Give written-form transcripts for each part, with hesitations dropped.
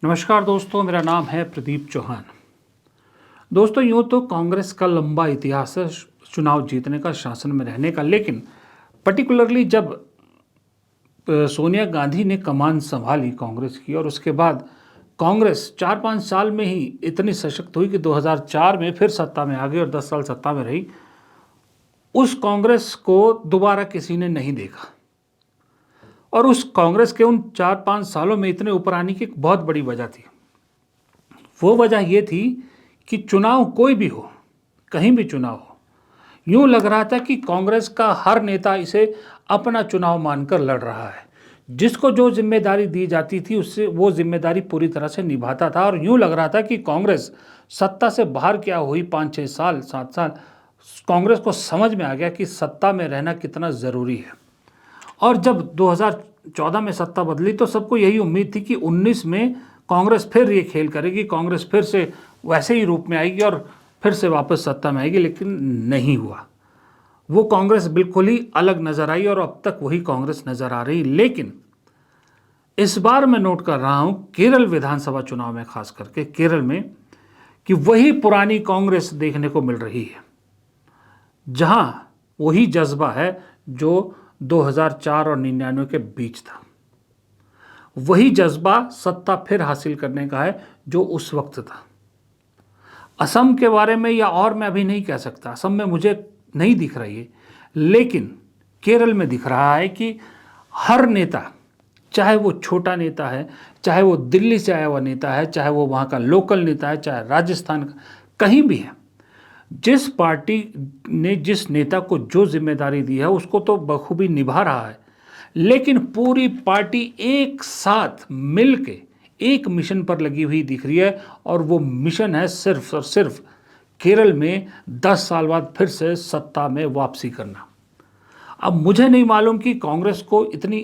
नमस्कार दोस्तों, मेरा नाम है प्रदीप चौहान। दोस्तों, यूँ तो कांग्रेस का लंबा इतिहास है चुनाव जीतने का, शासन में रहने का, लेकिन पर्टिकुलरली जब सोनिया गांधी ने कमान संभाली कांग्रेस की और उसके बाद कांग्रेस 4-5 साल में ही इतनी सशक्त हुई कि 2004 में फिर सत्ता में आ गई और 10 साल सत्ता में रही। उस कांग्रेस को दोबारा किसी ने नहीं देखा और उस कांग्रेस के उन 4-5 सालों में इतने ऊपर आने की एक बहुत बड़ी वजह थी। वो वजह ये थी कि चुनाव कोई भी हो, कहीं भी चुनाव हो, यूँ लग रहा था कि कांग्रेस का हर नेता इसे अपना चुनाव मानकर लड़ रहा है। जिसको जो जिम्मेदारी दी जाती थी उससे वो जिम्मेदारी पूरी तरह से निभाता था और यूँ लग रहा था कि कांग्रेस सत्ता से बाहर क्या हुई 5-6 साल 7 साल, कांग्रेस को समझ में आ गया कि सत्ता में रहना कितना ज़रूरी है। और जब 2014 में सत्ता बदली तो सबको यही उम्मीद थी कि 19 में कांग्रेस फिर ये खेल करेगी, कांग्रेस फिर से वैसे ही रूप में आएगी और फिर से वापस सत्ता में आएगी, लेकिन नहीं हुआ। वो कांग्रेस बिल्कुल ही अलग नज़र आई और अब तक वही कांग्रेस नज़र आ रही। लेकिन इस बार मैं नोट कर रहा हूँ केरल विधानसभा चुनाव में, खास करके केरल में, कि वही पुरानी कांग्रेस देखने को मिल रही है, जहाँ वही जज्बा है जो 2004 और 99 के बीच था। वही जज्बा सत्ता फिर हासिल करने का है जो उस वक्त था। असम के बारे में या और मैं अभी नहीं कह सकता, असम में मुझे नहीं दिख रही है, लेकिन केरल में दिख रहा है कि हर नेता, चाहे वो छोटा नेता है, चाहे वो दिल्ली से आया हुआ नेता है, चाहे वो वहाँ का लोकल नेता है, चाहे राजस्थान का, कहीं भी है, जिस पार्टी ने जिस नेता को जो जिम्मेदारी दी है उसको तो बखूबी निभा रहा है, लेकिन पूरी पार्टी एक साथ मिल के एक मिशन पर लगी हुई दिख रही है और वो मिशन है सिर्फ और सिर्फ केरल में 10 साल बाद फिर से सत्ता में वापसी करना। अब मुझे नहीं मालूम कि कांग्रेस को इतनी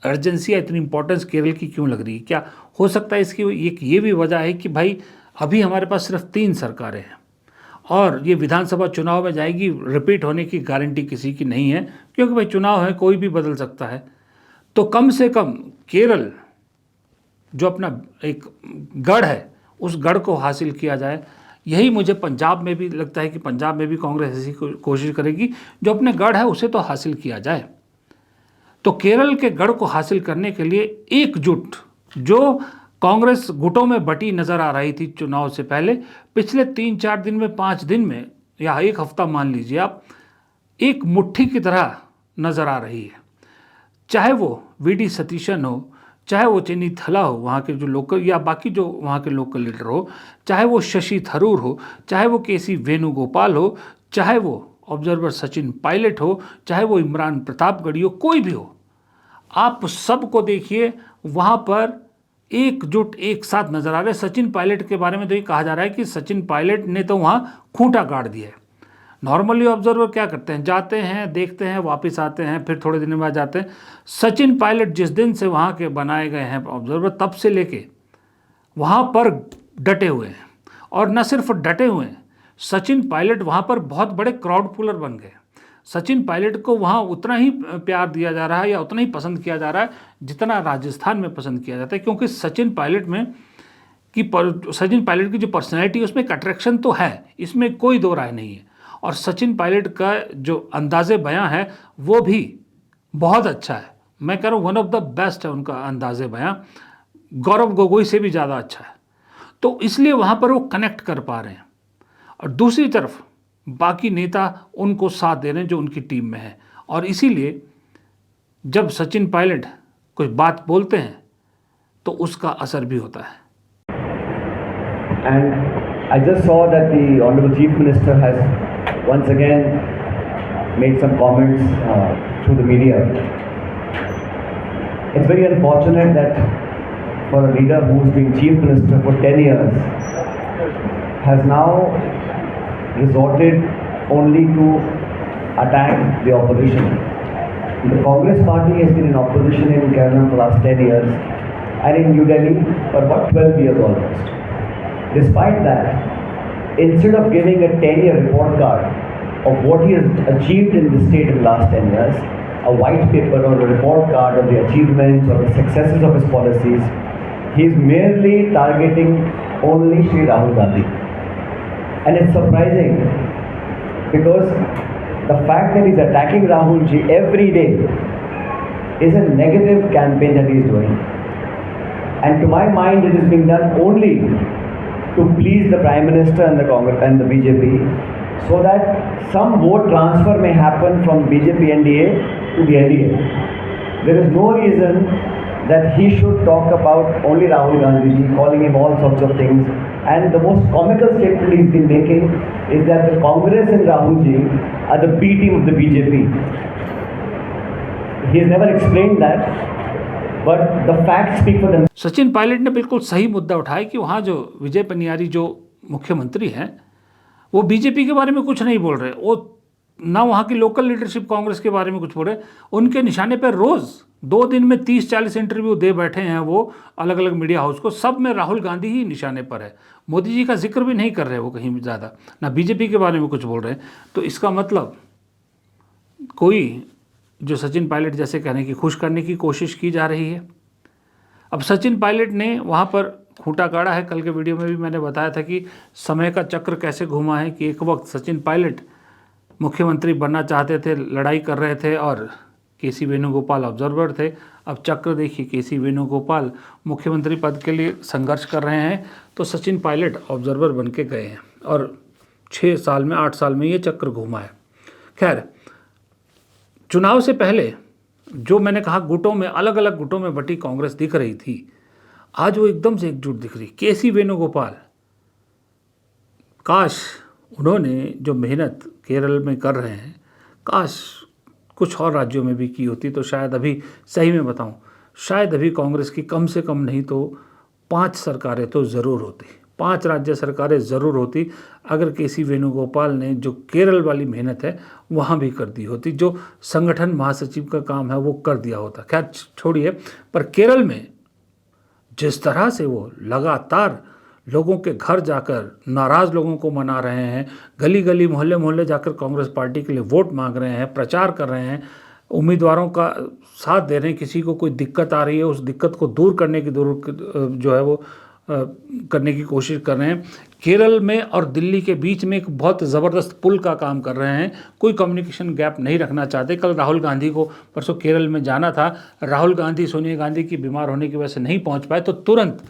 अर्जेंसी या इतनी इंपॉर्टेंस केरल की क्यों लग रही है। क्या हो सकता है इसकी एक ये भी वजह है कि भाई अभी हमारे पास सिर्फ 3 सरकारें हैं और ये विधानसभा चुनाव में जाएगी, रिपीट होने की गारंटी किसी की नहीं है, क्योंकि भाई चुनाव है, कोई भी बदल सकता है। तो कम से कम केरल जो अपना एक गढ़ है उस गढ़ को हासिल किया जाए। यही मुझे पंजाब में भी लगता है कि पंजाब में भी कांग्रेस ऐसी कोशिश करेगी, जो अपने गढ़ है उसे तो हासिल किया जाए। तो केरल के गढ़ को हासिल करने के लिए एकजुट, जो कांग्रेस गुटों में बटी नजर आ रही थी चुनाव से पहले, पिछले 3-4 दिन में, 5 दिन में, या एक हफ्ता मान लीजिए आप, एक मुट्ठी की तरह नजर आ रही है। चाहे वो वीडी सतीशन हो, चाहे वो चेन्नी थला हो, वहाँ के जो लोकल या बाकी जो वहाँ के लोकल लीडर हो, चाहे वो शशि थरूर हो, चाहे वो केसी वेणुगोपाल हो, चाहे वो ऑब्जर्वर सचिन पायलट हो, चाहे वो इमरान प्रतापगढ़ी हो, कोई भी हो, आप सबको देखिए वहाँ पर एकजुट एक साथ नजर आ रहे हैं। सचिन पायलट के बारे में तो ये कहा जा रहा है कि सचिन पायलट ने तो वहाँ खूंटा गाड़ दिया है। नॉर्मली ऑब्जर्वर क्या करते हैं, जाते हैं, देखते हैं, वापस आते हैं, फिर थोड़े दिन बाद जाते हैं। सचिन पायलट जिस दिन से वहाँ के बनाए गए हैं ऑब्जर्वर, तब से लेके वहाँ पर डटे हुए हैं। और न सिर्फ डटे हुए हैं, सचिन पायलट वहाँ पर बहुत बड़े क्राउड पुलर बन गए। सचिन पायलट को वहाँ उतना ही प्यार दिया जा रहा है या उतना ही पसंद किया जा रहा है जितना राजस्थान में पसंद किया जाता है, क्योंकि सचिन पायलट की जो पर्सनैलिटी है उसमें एक अट्रैक्शन तो है, इसमें कोई दो राय नहीं है। और सचिन पायलट का जो अंदाज़े बयां है वो भी बहुत अच्छा है। मैं कह रहा हूँ वन ऑफ द बेस्ट है उनका अंदाज़े बयां, गौरव गोगोई से भी ज़्यादा अच्छा है। तो इसलिए वहाँ पर वो कनेक्ट कर पा रहे हैं और दूसरी तरफ बाकी नेता उनको साथ दे रहे हैं जो उनकी टीम में है। और इसीलिए जब सचिन पायलट कुछ बात बोलते हैं तो उसका असर भी होता है। And I just saw that the Honorable Chief Minister has once again made some comments through the media. It's very unfortunate that for a leader who's been Chief Minister for 10 years has now resorted only to attack the opposition. The Congress party has been in opposition in Kerala for the last 10 years and in New Delhi for about 12 years almost. Despite that, instead of giving a 10-year report card of what he has achieved in the state in the last 10 years, a white paper or a report card of the achievements or the successes of his policies, he is merely targeting only Shri Rahul Gandhi. And it's surprising because the fact that he's attacking Rahul ji every day is a negative campaign that he is doing. And to my mind, it is being done only to please the Prime Minister and the Congress and the BJP, so that some vote transfer may happen from BJP NDA to the NDA. There is no reason that he should talk about only Rahul Gandhi ji, calling him all sorts of things. And the most comical statement he's been making is that the Congress and Rahul ji are the B team of the BJP. He has never explained that, but the facts speak for themselves. Sachin Pilot ने बिल्कुल सही मुद्दा उठाया कि वहाँ जो विजय पनियारी जो मुख्यमंत्री हैं वो बीजेपी के बारे में कुछ नहीं बोल रहे, वो ना वहाँ की लोकल लीडरशिप कांग्रेस के बारे में कुछ बोल रहे, उनके निशाने पर रोज़ 2 दिन में 30-40 इंटरव्यू दे बैठे हैं वो अलग अलग मीडिया हाउस को, सब में राहुल गांधी ही निशाने पर है। मोदी जी का जिक्र भी नहीं कर रहे वो कहीं ज़्यादा, ना बीजेपी के बारे में कुछ बोल रहे हैं। तो इसका मतलब कोई जो सचिन पायलट जैसे कहने की खुश करने की कोशिश की जा रही है। अब सचिन पायलट ने वहाँ पर खूंटा गाड़ा है। कल के वीडियो में भी मैंने बताया था कि समय का चक्र कैसे घूमा है कि एक वक्त सचिन पायलट मुख्यमंत्री बनना चाहते थे, लड़ाई कर रहे थे और केसी वेणुगोपाल ऑब्जर्वर थे। अब चक्र देखिए, केसी वेणुगोपाल मुख्यमंत्री पद के लिए संघर्ष कर रहे हैं तो सचिन पायलट ऑब्जर्वर बन के गए हैं और 6 साल में 8 साल में ये चक्र घूमा है। खैर, चुनाव से पहले जो मैंने कहा गुटों में, अलग अलग गुटों में बटी कांग्रेस दिख रही थी, आज वो एकदम से एकजुट दिख रही। केसी वेणुगोपाल, काश उन्होंने जो मेहनत केरल में कर रहे हैं, काश कुछ और राज्यों में भी की होती तो शायद अभी, सही में बताऊं, शायद अभी कांग्रेस की कम से कम नहीं तो 5 सरकारें तो ज़रूर होती, 5 राज्य सरकारें ज़रूर होती अगर केसी वेणुगोपाल ने जो केरल वाली मेहनत है वहाँ भी कर दी होती, जो संगठन महासचिव का काम है वो कर दिया होता। खैर छोड़िए, पर केरल में जिस तरह से वो लगातार लोगों के घर जाकर नाराज़ लोगों को मना रहे हैं, गली गली मोहल्ले मोहल्ले जाकर कांग्रेस पार्टी के लिए वोट मांग रहे हैं, प्रचार कर रहे हैं, उम्मीदवारों का साथ दे रहे हैं, किसी को कोई दिक्कत आ रही है उस दिक्कत को दूर करने की जो है वो करने की कोशिश कर रहे हैं। केरल में और दिल्ली के बीच में एक बहुत ज़बरदस्त पुल का काम कर रहे हैं, कोई कम्युनिकेशन गैप नहीं रखना चाहते। कल राहुल गांधी को परसों केरल में जाना था, राहुल गांधी सोनिया गांधी की बीमार होने की वजह से नहीं पहुंच पाए तो तुरंत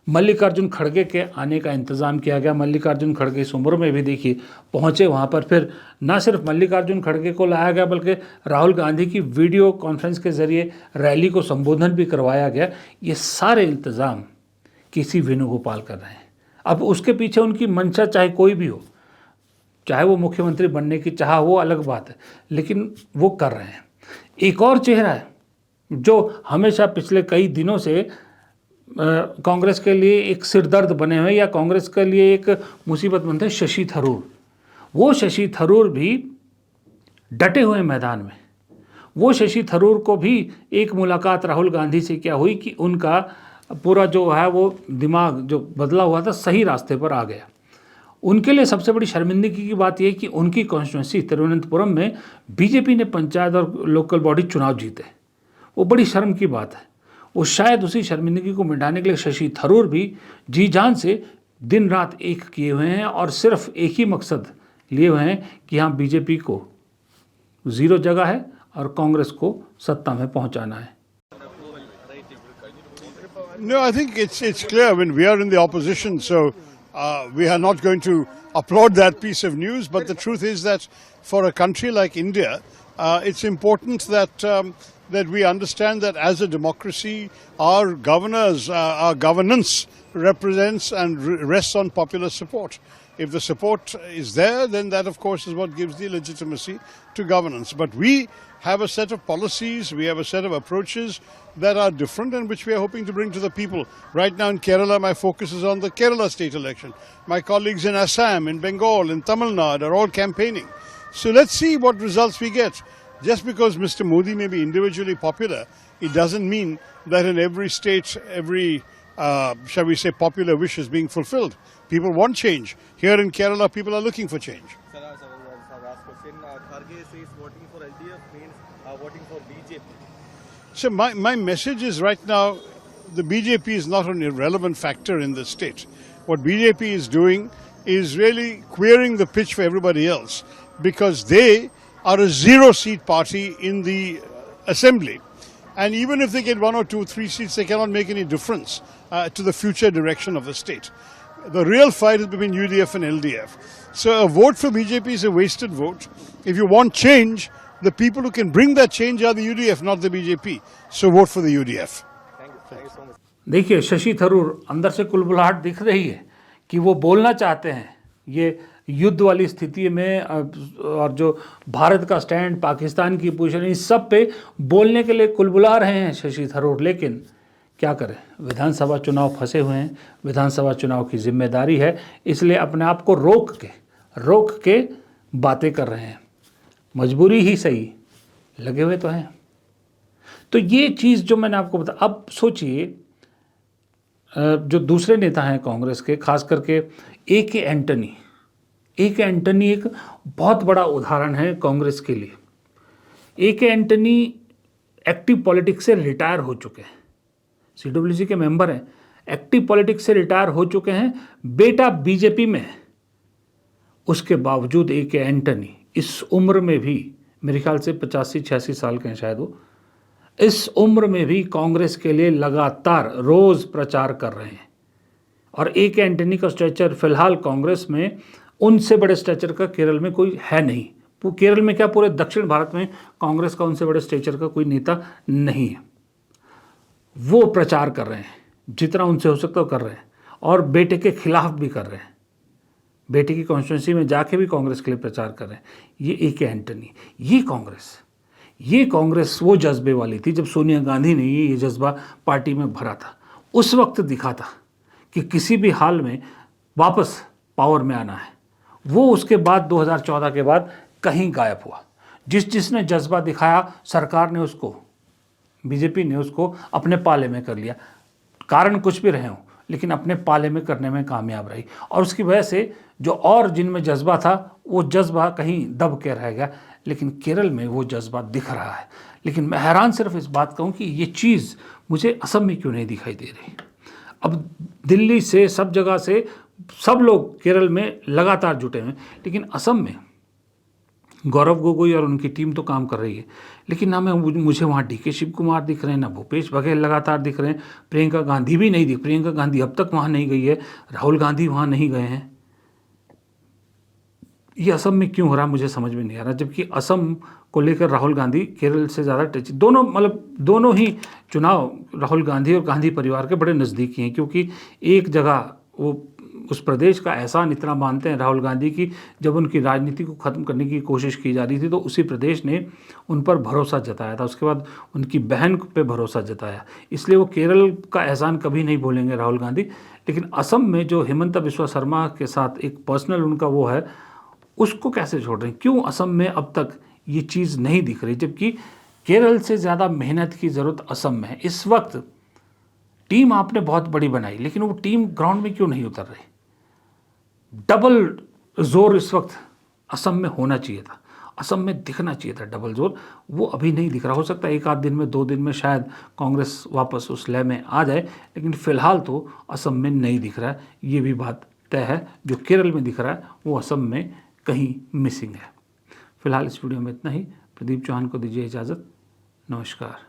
मल्लिकार्जुन खड़गे के आने का इंतज़ाम किया गया। मल्लिकार्जुन खड़गे इस उम्र में भी देखिए पहुँचे वहाँ पर, फिर न सिर्फ मल्लिकार्जुन खड़गे को लाया गया बल्कि राहुल गांधी की वीडियो कॉन्फ्रेंस के ज़रिए रैली को संबोधन भी करवाया गया। ये सारे इंतज़ाम केसी वेणुगोपाल कर रहे हैं। अब उसके पीछे उनकी मंशा चाहे कोई भी हो, चाहे वो मुख्यमंत्री बनने की चाह, वो अलग बात है, लेकिन वो कर रहे हैं। एक और चेहरा है जो हमेशा पिछले कई दिनों से कांग्रेस के लिए एक सिरदर्द बने हुए या कांग्रेस के लिए एक मुसीबत बनते हैं, शशि थरूर। वो शशि थरूर भी डटे हुए मैदान में। वो शशि थरूर को भी एक मुलाकात राहुल गांधी से क्या हुई कि उनका पूरा जो है वो दिमाग जो बदला हुआ था सही रास्ते पर आ गया। उनके लिए सबसे बड़ी शर्मिंदगी की बात यह कि उनकी कॉन्स्टिट्यूंसी तिरुवनंतपुरम में बीजेपी ने पंचायत और लोकल बॉडी चुनाव जीते। वो बड़ी शर्म की बात है। वो शायद उसी शर्मिंदगी को मिटाने के लिए शशि थरूर भी जी जान से दिन रात एक किए हुए हैं और सिर्फ एक ही मकसद लिए हुए हैं कि यहाँ बीजेपी को 0 जगह है और कांग्रेस को सत्ता में पहुँचाना है। No, I think it's clear. I mean, we are in the opposition, so we are not going to applaud that piece of news. But the truth is that for a country like India, it's important that that we understand that as a democracy, our governors, our governance represents and rests on popular support. If the support is there, then that of course is what gives the legitimacy to governance. But we have a set of policies, we have a set of approaches that are different and which we are hoping to bring to the people. Right now in Kerala, my focus is on the Kerala state election. My colleagues in Assam, in Bengal, in Tamil Nadu are all campaigning. So let's see what results we get. Just because Mr. Modi may be individually popular, it doesn't mean that in every state, every shall we say, popular wish is being fulfilled. People want change. Here in Kerala, people are looking for change. Sir, last question. Kharge says voting for LDF means voting for BJP. So my message is right now, the BJP is not an irrelevant factor in the state. What BJP is doing is really queering the pitch for everybody else, because they are a zero-seat party in the assembly. And even if they get 1 or 2, 3 seats, they cannot make any difference to the future direction of the state. The real fight is between UDF and LDF. So a vote for BJP is a wasted vote. If you want change, the people who can bring that change are the UDF, not the BJP. So vote for the UDF. Thank you so much. देखिए, शशि थरूर अंदर से कुलबुलाहट दिख रही है कि वो बोलना चाहते हैं ये युद्ध वाली स्थिति में, और जो भारत का स्टैंड, पाकिस्तान की पोजीशन, इस सब पे बोलने के लिए कुलबुला रहे हैं शशि थरूर। लेकिन क्या करें, विधानसभा चुनाव फंसे हुए हैं, विधानसभा चुनाव की जिम्मेदारी है, इसलिए अपने आप को रोक के बातें कर रहे हैं। मजबूरी ही सही, लगे हुए तो हैं। तो ये चीज़ जो मैंने आपको बताया, अब सोचिए जो दूसरे नेता हैं कांग्रेस के, खास करके ए.के. एंटनी एक बहुत बड़ा उदाहरण है कांग्रेस के लिए। ए.के. एंटनी एक्टिव पॉलिटिक्स से रिटायर हो चुके हैं, CWC के मेंबर हैं, एक्टिव पॉलिटिक्स से रिटायर हो चुके हैं, बेटा बीजेपी में है। उसके बावजूद ए.के. एंटनी इस उम्र में भी, मेरे ख्याल से 85-86 साल के हैं शायद वो, इस उम्र में भी कांग्रेस के लिए लगातार रोज प्रचार कर रहे हैं। और ए.के. एंटनी का स्ट्रेचर फिलहाल कांग्रेस में उनसे बड़े स्ट्रेचर का केरल में कोई है नहीं। केरल में क्या, पूरे दक्षिण भारत में कांग्रेस का उनसे बड़े स्ट्रेचर का कोई नेता नहीं है। वो प्रचार कर रहे हैं, जितना उनसे हो सकता है कर रहे हैं, और बेटे के खिलाफ भी कर रहे हैं। बेटे की कॉन्स्टिट्यूंसी में जाके भी कांग्रेस के लिए प्रचार कर रहे हैं। ये ए.के. एंटनी, ये कांग्रेस वो जज्बे वाली थी जब सोनिया गांधी ने ये जज्बा पार्टी में भरा था। उस वक्त दिखा था कि किसी भी हाल में वापस पावर में आना है। वो उसके बाद 2014 के बाद कहीं गायब हुआ। जिसने जज्बा दिखाया, सरकार ने उसको, बीजेपी ने उसको अपने पाले में कर लिया। कारण कुछ भी रहे हों, लेकिन अपने पाले में करने में कामयाब रही। और उसकी वजह से जो और जिनमें जज्बा था, वो जज्बा कहीं दब के रह गया। लेकिन केरल में वो जज्बा दिख रहा है। लेकिन मैं हैरान सिर्फ इस बात का हूँ कि ये चीज़ मुझे असम में क्यों नहीं दिखाई दे रही। अब दिल्ली से, सब जगह से सब लोग केरल में लगातार जुटे हैं, लेकिन असम में गौरव गोगोई और उनकी टीम तो काम कर रही है, लेकिन ना मुझे वहाँ डी.के. शिव कुमार दिख रहे हैं, ना भूपेश बघेल लगातार दिख रहे हैं, प्रियंका गांधी भी नहीं दिख। प्रियंका गांधी अब तक वहाँ नहीं गई है, राहुल गांधी वहाँ नहीं गए हैं। ये असम में क्यों हो रहा मुझे समझ में नहीं आ रहा, जबकि असम को लेकर राहुल गांधी केरल से ज़्यादा टच, दोनों ही चुनाव राहुल गांधी और गांधी परिवार के बड़े नज़दीकी हैं, क्योंकि एक जगह वो उस प्रदेश का एहसान इतना मानते हैं राहुल गांधी की, जब उनकी राजनीति को ख़त्म करने की कोशिश की जा रही थी तो उसी प्रदेश ने उन पर भरोसा जताया था। उसके बाद उनकी बहन पे भरोसा जताया, इसलिए वो केरल का एहसान कभी नहीं भूलेंगे राहुल गांधी। लेकिन असम में जो हिमंता बिस्वा शर्मा के साथ एक पर्सनल उनका वो है, उसको कैसे छोड़ रहे हैं? क्यों असम में अब तक ये चीज़ नहीं दिख रही, जबकि केरल से ज़्यादा मेहनत की ज़रूरत असम में है। इस वक्त टीम आपने बहुत बड़ी बनाई, लेकिन वो टीम ग्राउंड में क्यों नहीं उतर रही? डबल जोर इस वक्त असम में होना चाहिए था, असम में दिखना चाहिए था डबल जोर, वो अभी नहीं दिख रहा। हो सकता है एक आध दिन में, 2 दिन में शायद कांग्रेस वापस उस लय में आ जाए, लेकिन फिलहाल तो असम में नहीं दिख रहा है। ये भी बात तय है, जो केरल में दिख रहा है वो असम में कहीं मिसिंग है। फिलहाल इस वीडियो में इतना ही। प्रदीप चौहान को दीजिए इजाज़त। नमस्कार।